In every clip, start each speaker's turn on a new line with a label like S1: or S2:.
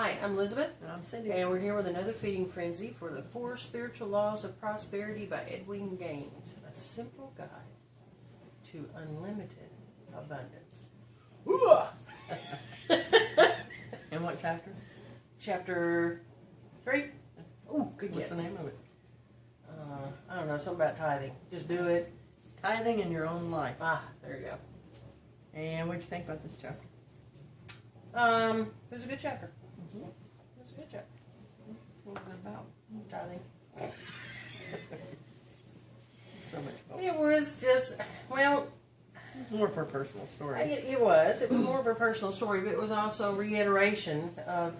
S1: Hi, I'm Elizabeth.
S2: And I'm Cindy.
S1: And we're here with another feeding frenzy for the 4 Spiritual Laws of Prosperity by Edwene Gaines. A simple guide to unlimited abundance.
S2: And what chapter?
S1: Chapter 3. Oh, good
S2: What's
S1: guess.
S2: the name of it?
S1: I don't know, something about tithing. Just do it.
S2: Tithing in your own life.
S1: Ah, there you go.
S2: And what'd you think about this chapter?
S1: It was a good chapter.
S2: Mm-hmm.
S1: It was a good chapter.
S2: What was it about?
S1: Tithing.
S2: So much about
S1: It was just, well,
S2: it was more for a personal story.
S1: it was. It was more of a personal story, but it was also a reiteration of,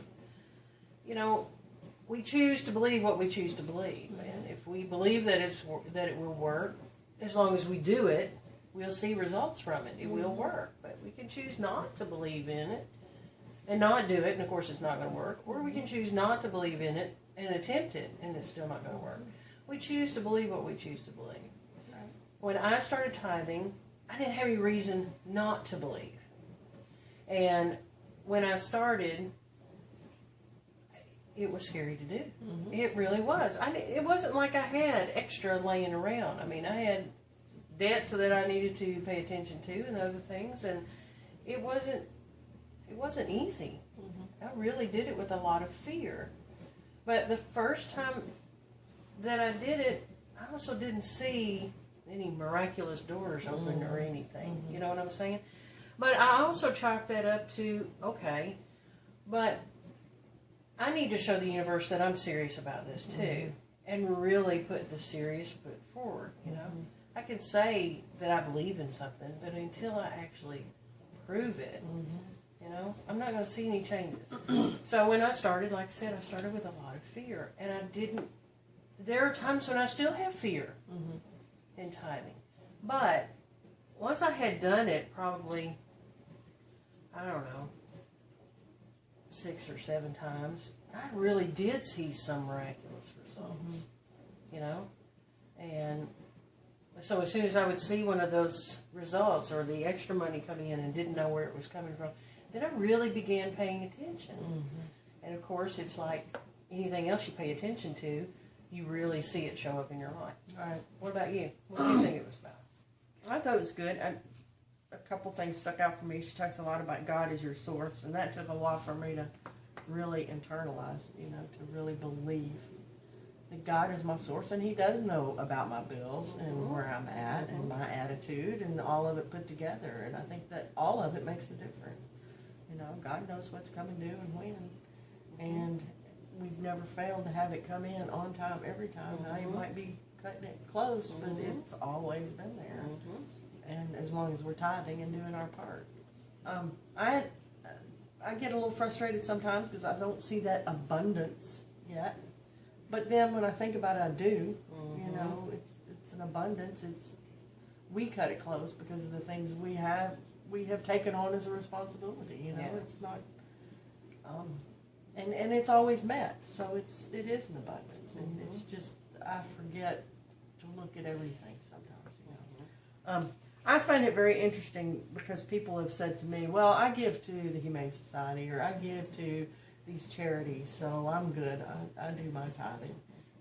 S1: we choose to believe what we choose to believe. And if we believe that it will work, as long as we do it, we'll see results from it. It will work. But we can choose not to believe in it and not do it, and of course it's not going to work. Or we can choose not to believe in it and attempt it, and it's still not going to work. We choose to believe what we choose to believe.
S2: Right.
S1: When I started tithing, I didn't have any reason not to believe. And when I started, it was scary to do.
S2: Mm-hmm.
S1: It really was. It wasn't like I had extra laying around. I mean, I had debt that I needed to pay attention to and other things, and it wasn't easy.
S2: Mm-hmm.
S1: I really did it with a lot of fear. But the first time that I did it, I also didn't see any miraculous doors open or anything.
S2: Mm-hmm.
S1: You know what I'm saying? But I also chalked that up to, okay, but I need to show the universe that I'm serious about this too,
S2: Mm-hmm.
S1: and really put the serious foot forward.
S2: Mm-hmm.
S1: I can say that I believe in something, but until I actually prove it,
S2: Mm-hmm.
S1: I'm not going to see any changes. So when I started, like I said, I started with a lot of fear, and I didn't. There are times when I still have fear
S2: Mm-hmm.
S1: in tithing, but once I had done it, probably, I don't know, 6 or 7 times, I really did see some miraculous results, and so as soon as I would see one of those results or the extra money coming in and didn't know where it was coming from, then I really began paying attention.
S2: Mm-hmm.
S1: And of course, it's like anything else you pay attention to, you really see it show up in your life.
S2: Right.
S1: What about you? What did you think it was about?
S2: I thought it was good. A couple things stuck out for me. She talks a lot about God as your source, and that took a while for me to really internalize, to really believe that God is my source, and He does know about my bills and where I'm at and my attitude and all of it put together. And I think that all of it makes a difference. God knows what's coming due and when. And we've never failed to have it come in on time every time. Now you might be cutting it close, but it's always been there. And as long as we're tithing and doing our part. I get a little frustrated sometimes because I don't see that abundance yet. But then when I think about it, I do. It's an abundance. We cut it close because of the things we have taken on as a responsibility. It's not, and it's always met. So it is an abundance, and it's just I forget to look at everything sometimes. I find it very interesting because people have said to me, "Well, I give to the Humane Society or I give to these charities, so I'm good. I do my tithing,"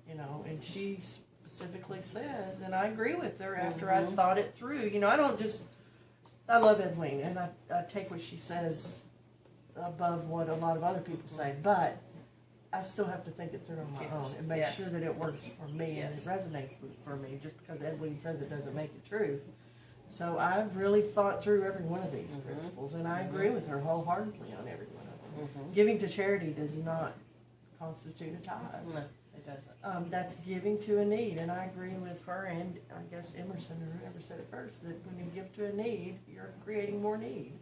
S2: And she specifically says, and I agree with her after I thought it through. I love Edwene, and I take what she says above what a lot of other people say, but I still have to think it through on my own and make sure that it works for me and it resonates for me. Just because Edwene says it doesn't make it truth. So I've really thought through every one of these principles, and I agree with her wholeheartedly on every one of them. Giving to charity does not constitute a tithe.
S1: No, it doesn't.
S2: That's giving to a need, and I agree with her and I guess Emerson or whoever said it first, that when you give to a need, you're creating more need.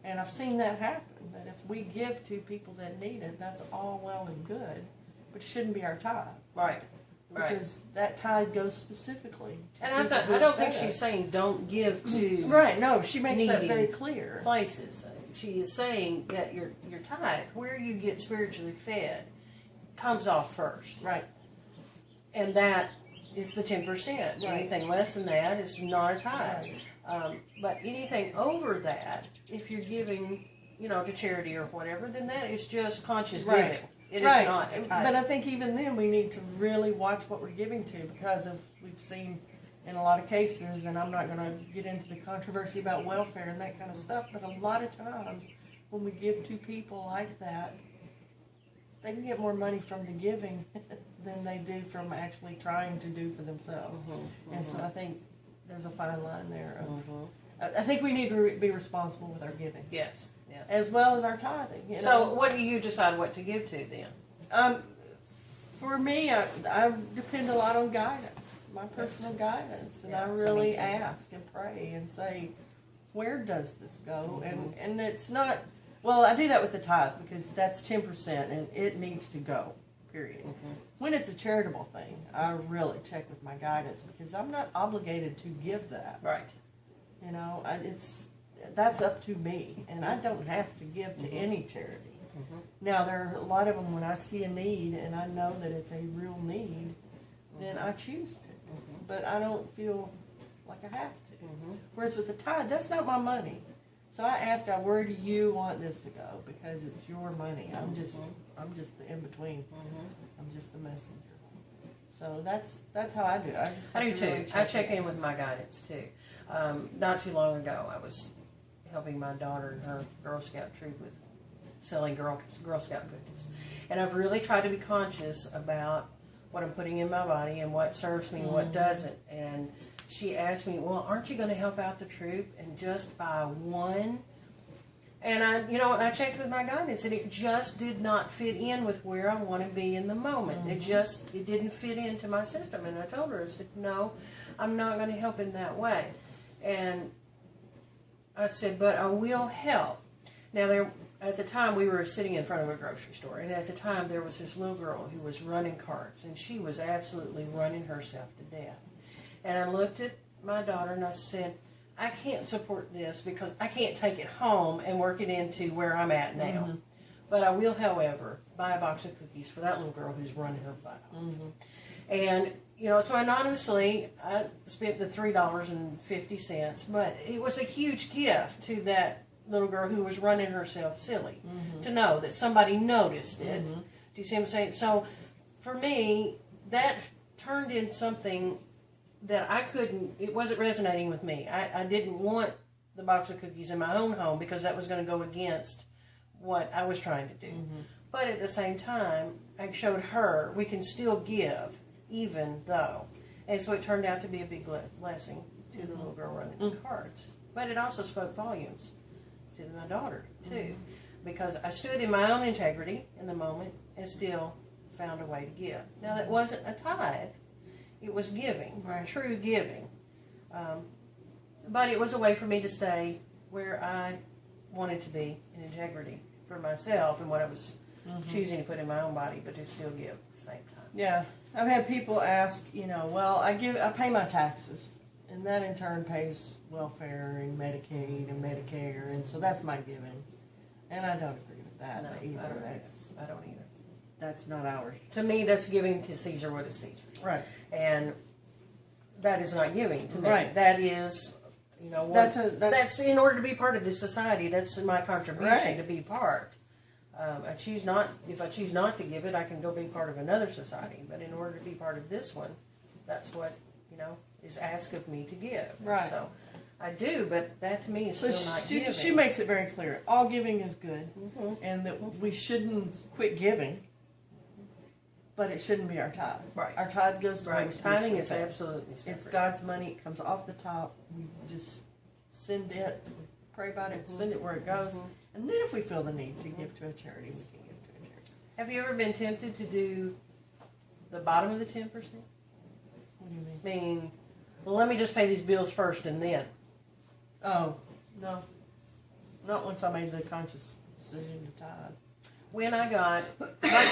S2: And I've seen that happen, that if we give to people that need it, that's all well and good, but it shouldn't be our tithe.
S1: Right.
S2: Because that tithe goes specifically to
S1: And I don't think she's saying don't give to
S2: right. No, she makes that
S1: needy
S2: very clear.
S1: places. She is saying that your tithe, where you get spiritually fed, comes off first.
S2: Right.
S1: And that is the 10%.
S2: Right.
S1: Anything less than that is not a tithe.
S2: Right.
S1: But anything over that, if you're giving to charity or whatever, then that is just conscious
S2: Right.
S1: giving. It is
S2: Right.
S1: not a
S2: But
S1: tithing.
S2: I think even then we need to really watch what we're giving to, because of we've seen in a lot of cases, and I'm not going to get into the controversy about welfare and that kind of stuff, but a lot of times when we give to people like that, they can get more money from the giving than they do from actually trying to do for themselves. And so I think there's a fine line there. I think we need to be responsible with our giving,
S1: Yes. Yes.
S2: as well as our tithing. You know?
S1: So, what do you decide what to give to then?
S2: For me, I depend a lot on guidance, my personal guidance, and
S1: Yeah,
S2: I
S1: so
S2: really
S1: me too.
S2: ask and pray and say, where does this go? And it's not, well, I do that with the tithe because that's 10% and it needs to go, period. When it's a charitable thing, I really check with my guidance because I'm not obligated to give that.
S1: Right.
S2: You know, that's up to me, and I don't have to give to any charity. Now, there are a lot of them when I see a need and I know that it's a real need, then I choose to. But I don't feel like I have to. Whereas with the tithe, that's not my money. So I ask God, where do you want this to go? Because it's your money. I'm just the in between. I'm just the messenger. So that's how I do it.
S1: I do
S2: have to
S1: too.
S2: really
S1: I check in with my guidance too. Not too long ago, I was helping my daughter in her Girl Scout troop with selling Girl Scout cookies, and I've really tried to be conscious about what I'm putting in my body and what serves me and what doesn't. And she asked me, "Well, aren't you going to help out the troop and just buy one?" And I checked with my guidance, and it just did not fit in with where I want to be in the moment. It didn't fit into my system. And I told her, I said, "No, I'm not going to help in that way." And I said, "But I will help." Now, at the time, we were sitting in front of a grocery store, and at the time, there was this little girl who was running carts, and she was absolutely running herself to death. And I looked at my daughter, and I said, "I can't support this because I can't take it home and work it into where I'm at now. But I will, however, buy a box of cookies for that little girl who's running her butt off." And, so anonymously, I spent the $3.50, but it was a huge gift to that little girl who was running herself silly to know that somebody noticed it. Do you see what I'm saying? So, for me, that turned in something that it wasn't resonating with me. I didn't want the box of cookies in my own home because that was going to go against what I was trying to do. But at the same time, I showed her we can still give even though. And so it turned out to be a big blessing to the little girl running the carts. But it also spoke volumes to my daughter, too. Because I stood in my own integrity in the moment and still found a way to give. Now, that wasn't a tithe. It was giving, true giving. But it was a way for me to stay where I wanted to be in integrity for myself and what I was choosing to put in my own body, but to still give at the same time.
S2: Yeah, I've had people ask, well, I pay my taxes, and that in turn pays welfare and Medicaid and Medicare, and so that's my giving. And I don't agree with that either.
S1: I don't either.
S2: That's not ours.
S1: To me, that's giving to Caesar what is Caesar's.
S2: Right.
S1: And that is not giving to me.
S2: Right.
S1: That is, that's in order to be part of this society. That's my contribution to be part. If I choose not to give it, I can go be part of another society. But in order to be part of this one, that's what is asked of me to give.
S2: Right.
S1: So I do, but that to me is still not giving.
S2: She makes it very clear. All giving is good, and that we shouldn't quit giving. But it shouldn't be our tithe.
S1: Right.
S2: Our tithe goes to
S1: Right. Tithing is absolutely separate.
S2: It's God's money. It comes off the top. We just send it, pray about it, send it where it goes. And then if we feel the need to give to a charity, we can give to a charity.
S1: Have you ever been tempted to do the bottom of the 10%?
S2: What do you mean?
S1: Meaning, well, let me just pay these bills first and then.
S2: Oh, no. Not once I made the conscious decision to tithe.
S1: Right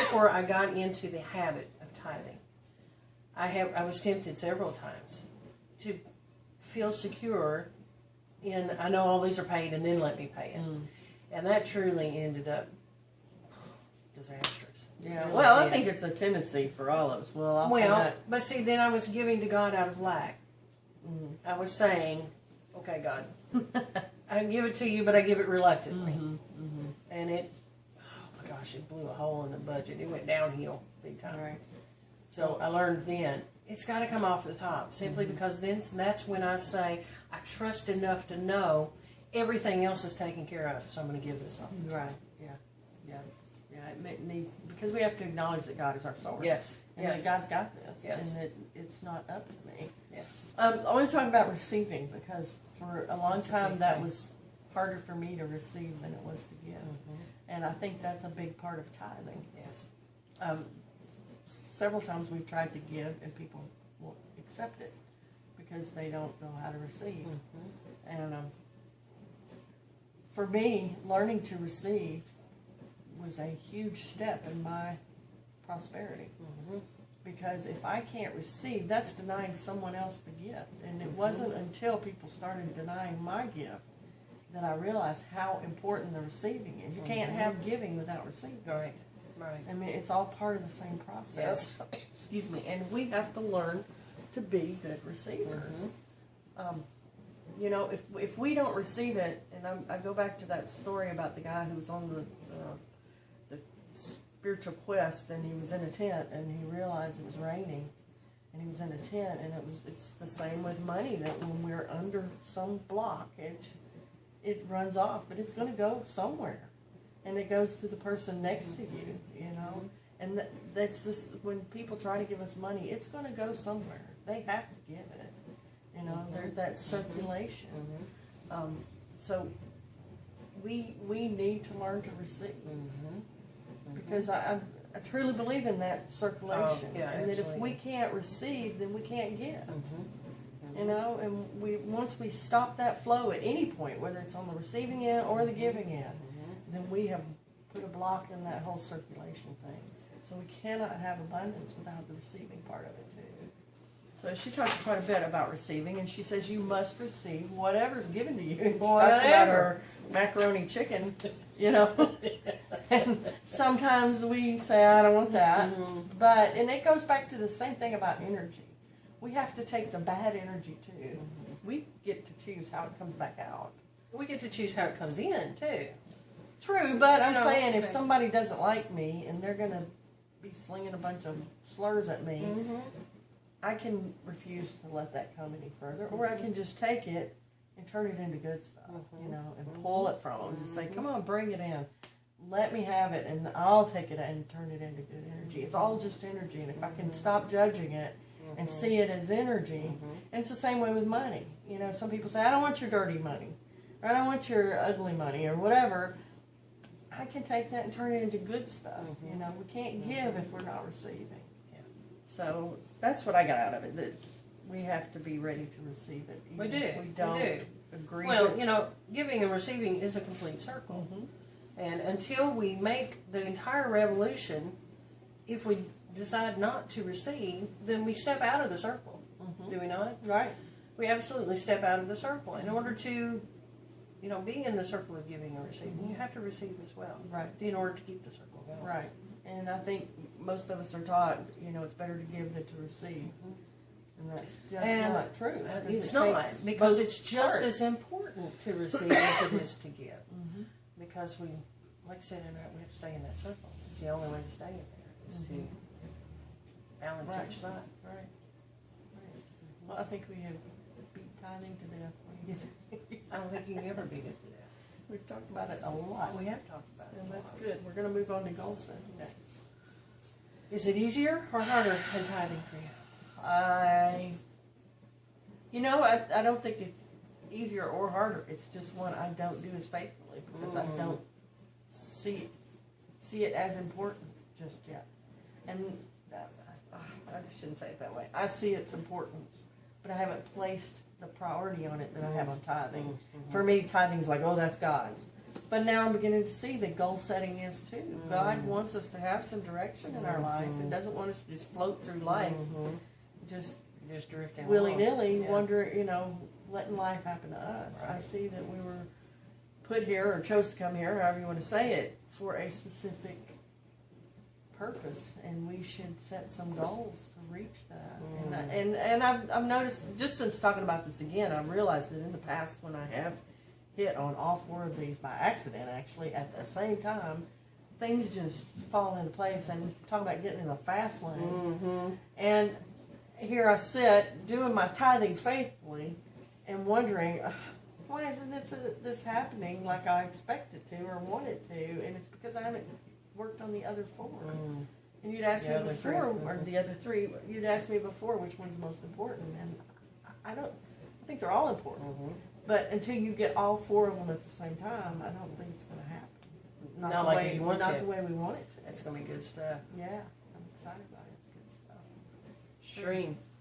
S1: before I got into the habit of tithing, I was tempted several times to feel secure in, I know all these are paid and then let me pay it. And that truly ended up disastrous.
S2: Yeah, well, I think it's a tendency for all of us.
S1: But see, then I was giving to God out of lack. I was saying, okay, God, I give it to you, but I give it reluctantly. and it, oh my gosh, it blew a hole in the budget. It went downhill big time.
S2: Right.
S1: So I learned then, it's got to come off the top, simply because then that's when I say, I trust enough to know everything else is taken care of, so I'm going to give this up.
S2: Right. Yeah. Yeah. Yeah. It needs, because we have to acknowledge that God is our source.
S1: Yes.
S2: And
S1: Yes.
S2: that God's got this.
S1: Yes.
S2: And that it's not up to me.
S1: Yes.
S2: I want to talk about receiving, because for a long
S1: That's a
S2: time
S1: big
S2: that
S1: thing.
S2: was harder for me to receive than it was to give. And I think that's a big part of tithing.
S1: Yes.
S2: Several times we've tried to give and people won't accept it because they don't know how to receive. And for me, learning to receive was a huge step in my prosperity. Because if I can't receive, that's denying someone else the gift. And it wasn't until people started denying my gift that I realized how important the receiving is. You can't have giving without receiving.
S1: Right. Right.
S2: I mean, it's all part of the same process. Excuse me. And we have to learn to be good receivers. You know, if we don't receive it, and I go back to that story about the guy who was on the spiritual quest, and he was in a tent, and he realized it was raining, and he was in a tent, and it's the same with money, that when we're under some blockage, it runs off, but it's going to go somewhere. And it goes to the person next to you, you know. And that's this, when people try to give us money, it's going to go somewhere. They have to give it, you know. There's that circulation. So we need to learn to receive, because I truly believe in that circulation.
S1: Oh, yeah,
S2: and that if
S1: absolutely.
S2: we can't receive, then we can't give. You know, and once we stop that flow at any point, whether it's on the receiving end or the giving end, then we have put a block in that whole circulation thing. So we cannot have abundance without the receiving part of it too. So she talks quite a bit about receiving, and she says you must receive whatever's given to you. And she talked about her macaroni chicken, you know. And sometimes we say, I don't want that. And it goes back to the same thing about energy. We have to take the bad energy too. We get to choose how it comes back out.
S1: We get to choose how it comes in, too.
S2: True, but I'm
S1: No,
S2: saying if
S1: okay.
S2: somebody doesn't like me and they're going to be slinging a bunch of slurs at me, I can refuse to let that come any further, or I can just take it and turn it into good stuff, you know, and pull it from them. Just say, come on, bring it in. Let me have it, and I'll take it and turn it into good energy. It's all just energy, and if I can stop judging it and see it as energy, and it's the same way with money. You know, some people say, I don't want your dirty money, or I don't want your ugly money, or whatever. I can take that and turn it into good stuff. You know, we can't give if we're not receiving.
S1: Yeah.
S2: So that's what I got out of it, that we have to be ready to receive it.
S1: We
S2: even
S1: do.
S2: if we don't
S1: We do.
S2: agree
S1: Well,
S2: with
S1: you know, giving and receiving is a complete circle. And until we make the entire revolution, if we decide not to receive, then we step out of the circle. Do we not?
S2: Right.
S1: We absolutely step out of the circle. In order to, you know, be in the circle of giving and receiving, you have to receive as well.
S2: Right.
S1: In order to keep the circle going.
S2: Right. And I think most of us are taught, you know, it's better to give than to receive. And that's just not true. because
S1: It's
S2: it
S1: not,
S2: takes
S1: because
S2: both
S1: it's just
S2: parts.
S1: as important to receive as it is to give. Because we, like I said, we have to stay in that circle. It's the only way to stay in there, is to balance
S2: Right.
S1: each side.
S2: Right. Well, I think we have beat tithing to death. What do you think?
S1: I don't think you can ever beat it to death.
S2: We've talked about it a lot.
S1: We have talked about it.
S2: And that's good. We're going to move on to goal setting next.
S1: Is it easier or harder than tithing for you?
S2: I don't think it's easier or harder. It's just one I don't do as faithfully because I don't see it as important just yet. And I shouldn't say it that way. I see its importance, but I haven't placed the priority on it that I have on tithing. For me, tithing is like, oh, that's God's. But now I'm beginning to see that goal setting is too. God wants us to have some direction in our life and doesn't want us to just float through life, just
S1: drifting
S2: willy-nilly,
S1: along.
S2: wonder, letting life happen to us. I see that we were put here or chose to come here, however you want to say it, for a specific purpose, and we should set some goals to reach that. And I've noticed, just since talking about this again, I've realized that in the past when I have hit on all four of these by accident, actually, at the same time. Things just fall into place, and talk about getting in a fast lane.
S1: Mm-hmm.
S2: And here I sit doing my tithing faithfully and wondering, why isn't this happening like I expect it to or want it to? And it's because I haven't worked on the other four.
S1: Mm.
S2: And you'd ask
S1: The
S2: me
S1: other
S2: before,
S1: three.
S2: or the other three, you'd ask me before which one's most important. And I think they're all important.
S1: Mm-hmm.
S2: But until you get all four of them at the same time, I don't think it's going to happen.
S1: Not
S2: the
S1: like
S2: way,
S1: you want
S2: not
S1: to.
S2: the way we want it to.
S1: That's gonna be good stuff.
S2: Yeah, I'm excited about it. It's good stuff.
S1: Shreen.